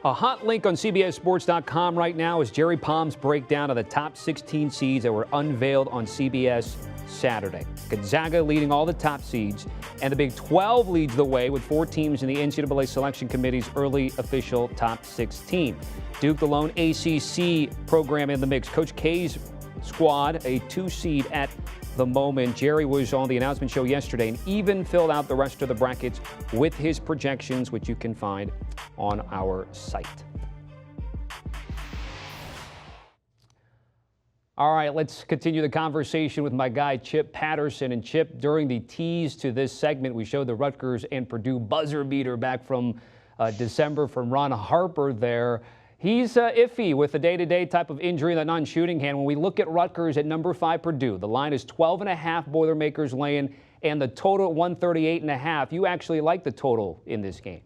A hot link on CBSSports.com right now is Jerry Palm's breakdown of the top 16 seeds that were unveiled on CBS Saturday. Gonzaga leading all the top seeds, and the Big 12 leads the way with 4 teams in the NCAA Selection Committee's early official top 16. Duke, the lone ACC program in the mix. Coach K's squad, a 2 seed at the moment. Jerry was on the announcement show yesterday and even filled out the rest of the brackets with his projections, which you can find on our site. All right, let's continue the conversation with my guy, Chip Patterson. And Chip, during the tease to this segment, we showed the Rutgers and Purdue buzzer beater back from December from Ron Harper there. He's iffy with the day-to-day type of injury in the non-shooting hand. When we look at Rutgers at number 5 Purdue, the line is 12.5 Boilermakers laying, and the total at 138.5. You actually like the total in this game.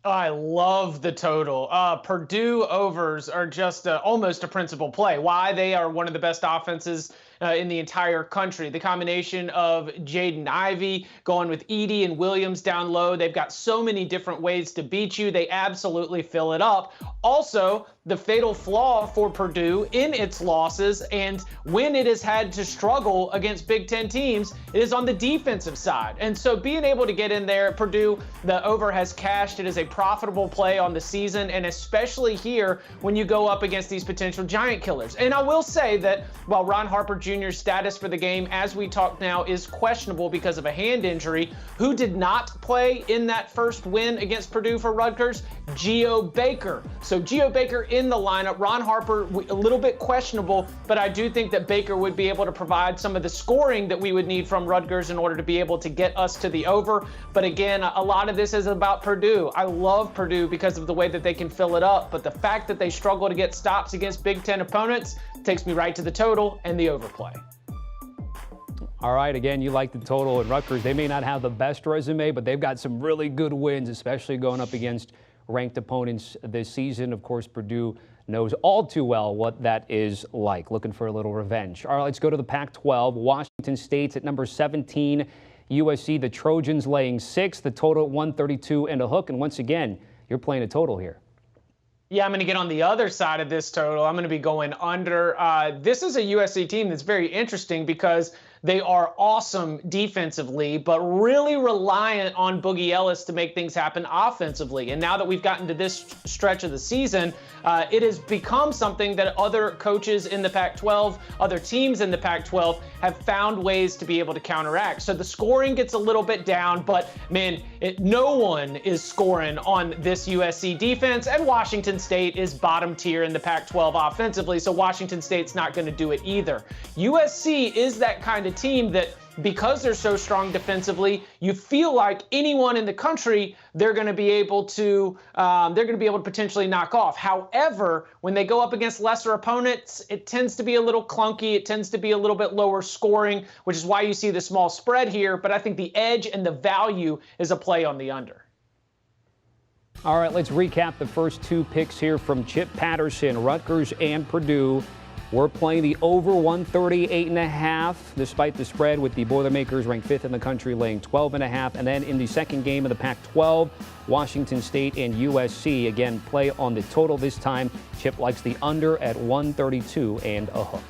I love the total. Purdue overs are just almost a principal play. Why? They are one of the best offenses in the entire country. The combination of Jaden Ivey going with Edey and Williams down low. They've got so many different ways to beat you. They absolutely fill it up. Also, the fatal flaw for Purdue in its losses and when it has had to struggle against Big Ten teams, it is on the defensive side. And so being able to get in there, Purdue, the over has cashed. It is a profitable play on the season, and especially here when you go up against these potential giant killers. And I will say that while Ron Harper Jr.'s status for the game, as we talk now, is questionable because of a hand injury, who did not play in that first win against Purdue for Rutgers? Geo Baker. So Geo Baker in the lineup. Ron Harper, a little bit questionable, but I do think that Baker would be able to provide some of the scoring that we would need from Rutgers in order to be able to get us to the over. But again, a lot of this is about Purdue. I love Purdue because of the way that they can fill it up, but the fact that they struggle to get stops against Big Ten opponents takes me right to the total and the overplay. All right, again, you like the total at Rutgers. They may not have the best resume, but they've got some really good wins, especially going up against ranked opponents this season. Of course, Purdue knows all too well what that is like, looking for a little revenge. All right, let's go to the Pac-12. Washington State's at number 17. USC, the Trojans laying 6, the total 132 and a hook. And once again, you're playing a total here. Yeah, I'm going to get on the other side of this total. I'm going to be going under. This is a USC team that's very interesting because they are awesome defensively, but really reliant on Boogie Ellis to make things happen offensively. And now that we've gotten to this stretch of the season, it has become something that other coaches in the Pac-12, other teams in the Pac-12 have found ways to be able to counteract. So the scoring gets a little bit down, but man, no one is scoring on this USC defense, and Washington State is bottom tier in the Pac-12 offensively, so Washington State's not going to do it either. USC is that kind of team that, because they're so strong defensively, you feel like anyone in the country they're going to be able to potentially knock off. However, when they go up against lesser opponents, it tends to be a little clunky. It tends to be a little bit lower scoring, which is why you see the small spread here. But I think the edge and the value is a play on the under. All right, let's recap the first 2 picks here from Chip Patterson, Rutgers and Purdue. We're playing the over 138.5, despite the spread, with the Boilermakers ranked 5th in the country, laying 12.5. And then in the second game of the Pac-12, Washington State and USC, again, play on the total this time. Chip likes the under at 132 and a hook.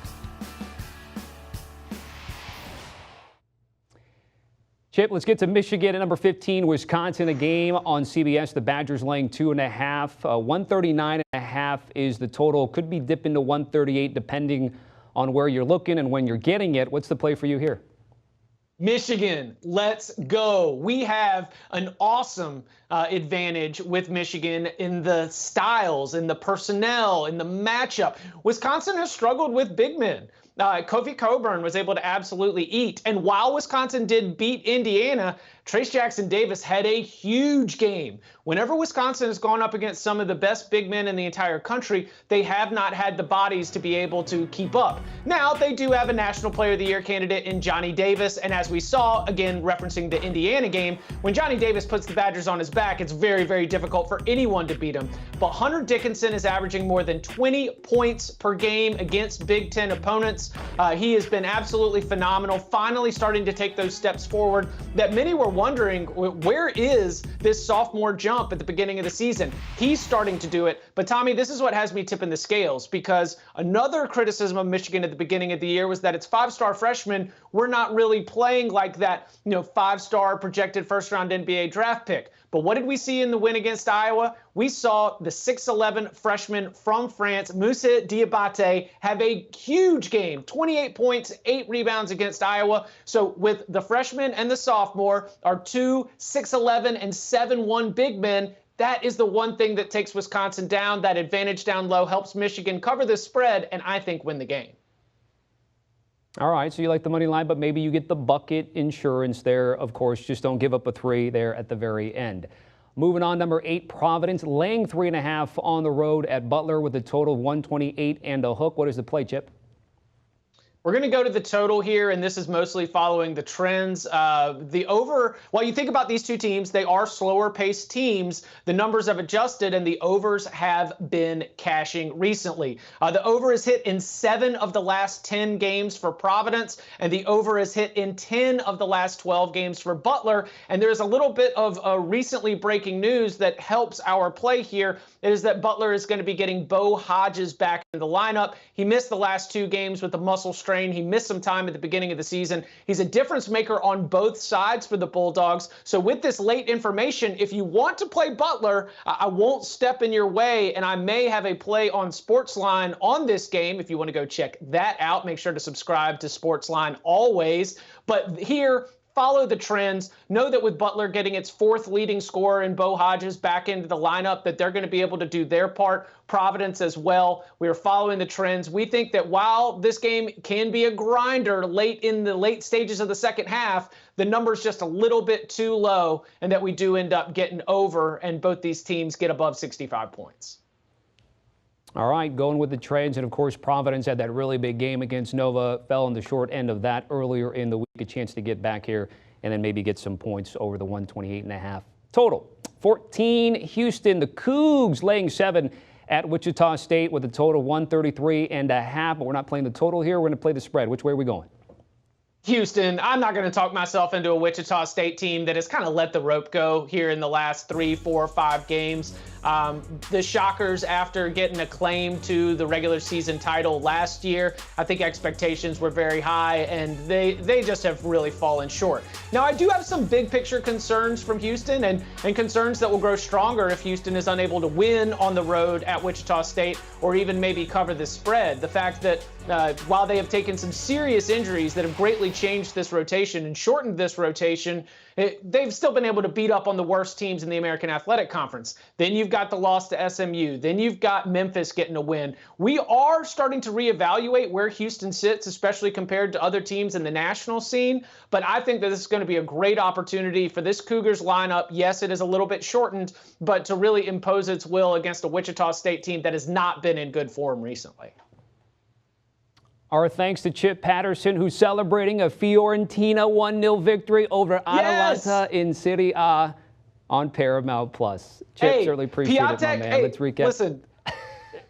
Chip, let's get to Michigan at number 15, Wisconsin, a game on CBS. The Badgers laying 2.5. 139.5 is the total. Could be dipping to 138 depending on where you're looking and when you're getting it. What's the play for you here? Michigan, let's go. We have an awesome advantage with Michigan in the styles, in the personnel, in the matchup. Wisconsin has struggled with big men. Kofi Coburn was able to absolutely eat. And while Wisconsin did beat Indiana, Trace Jackson Davis had a huge game. Whenever Wisconsin has gone up against some of the best big men in the entire country, they have not had the bodies to be able to keep up. Now, they do have a National Player of the Year candidate in Johnny Davis. And as we saw, again, referencing the Indiana game, when Johnny Davis puts the Badgers on his back, it's very, very difficult for anyone to beat him. But Hunter Dickinson is averaging more than 20 points per game against Big Ten opponents. He has been absolutely phenomenal, finally starting to take those steps forward that many were wondering, where is this sophomore jump? jump at the beginning of the season. He's starting to do it. But Tommy, this is what has me tipping the scales, because another criticism of Michigan at the beginning of the year was that its 5-star freshmen were not really playing like that, 5-star projected first-round NBA draft pick. But what did we see in the win against Iowa? We saw the 6'11 freshman from France, Moussa Diabate, have a huge game, 28 points, 8 rebounds against Iowa. So with the freshman and the sophomore, our two 6'11 and 7'1 big men, that is the one thing that takes Wisconsin down. That advantage down low helps Michigan cover the spread and I think win the game. All right, so you like the money line, but maybe you get the bucket insurance there. Of course, just don't give up a 3 there at the very end. Moving on, number 8, Providence, laying 3.5 on the road at Butler with a total of 128 and a hook. What is the play, Chip? We're going to go to the total here, and this is mostly following the trends. The over, while you think about these two teams, they are slower-paced teams. The numbers have adjusted, and the overs have been cashing recently. The over is hit in 7 of the last 10 games for Providence, and the over is hit in 10 of the last 12 games for Butler. And there's a little bit of recently breaking news that helps our play here. It is that Butler is going to be getting Bo Hodges back in the lineup. He missed the last 2 games with a muscle strain. He missed some time at the beginning of the season. He's a difference maker on both sides for the Bulldogs. So with this late information, if you want to play Butler, I won't step in your way, and I may have a play on Sportsline on this game. If you want to go check that out, make sure to subscribe to Sportsline always. But here, follow the trends. Know that with Butler getting its 4th leading scorer in Bo Hodges back into the lineup, that they're going to be able to do their part. Providence as well. We are following the trends. We think that while this game can be a grinder late in the late stages of the second half, the number's just a little bit too low, and that we do end up getting over, and both these teams get above 65 points. All right, going with the trends, and of course Providence had that really big game against Nova, fell on the short end of that earlier in the week, a chance to get back here and then maybe get some points over the 128.5 total. 14, Houston, the Cougs laying 7 at Wichita State with a total 133.5, but we're not playing the total here, we're going to play the spread. Which way are we going? Houston, I'm not going to talk myself into a Wichita State team that has kind of let the rope go here in the last 3, 4, 5 games. The Shockers, after getting a claim to the regular season title last year, I think expectations were very high, and they just have really fallen short. Now, I do have some big picture concerns from Houston, and concerns that will grow stronger if Houston is unable to win on the road at Wichita State or even maybe cover the spread. The fact that while they have taken some serious injuries that have greatly changed this rotation and shortened this rotation, they've still been able to beat up on the worst teams in the American Athletic Conference. Then you've got the loss to SMU. Then you've got Memphis getting a win. We are starting to reevaluate where Houston sits, especially compared to other teams in the national scene. But I think that this is going to be a great opportunity for this Cougars lineup. Yes, it is a little bit shortened, but to really impose its will against a Wichita State team that has not been in good form recently. Our thanks to Chip Patterson, who's celebrating a Fiorentina 1-0 victory over Atalanta in Serie A on Paramount Plus. Chip, certainly appreciate it, my man. Let's recap. Listen,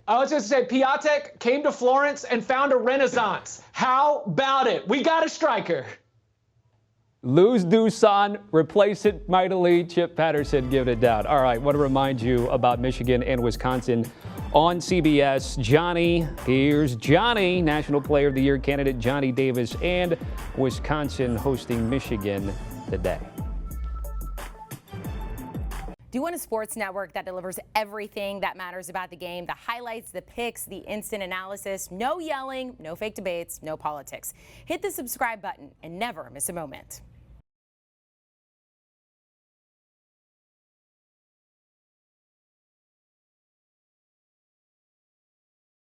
I was just going to say, Piatek came to Florence and found a renaissance. How about it? We got a striker. Lose Dusan, replace it mightily. Chip Patterson giving it down. All right, want to remind you about Michigan and Wisconsin on CBS. Here's Johnny, National Player of the Year candidate Johnny Davis, and Wisconsin hosting Michigan today. Do you want a sports network that delivers everything that matters about the game? The highlights, the picks, the instant analysis, no yelling, no fake debates, no politics. Hit the subscribe button and never miss a moment.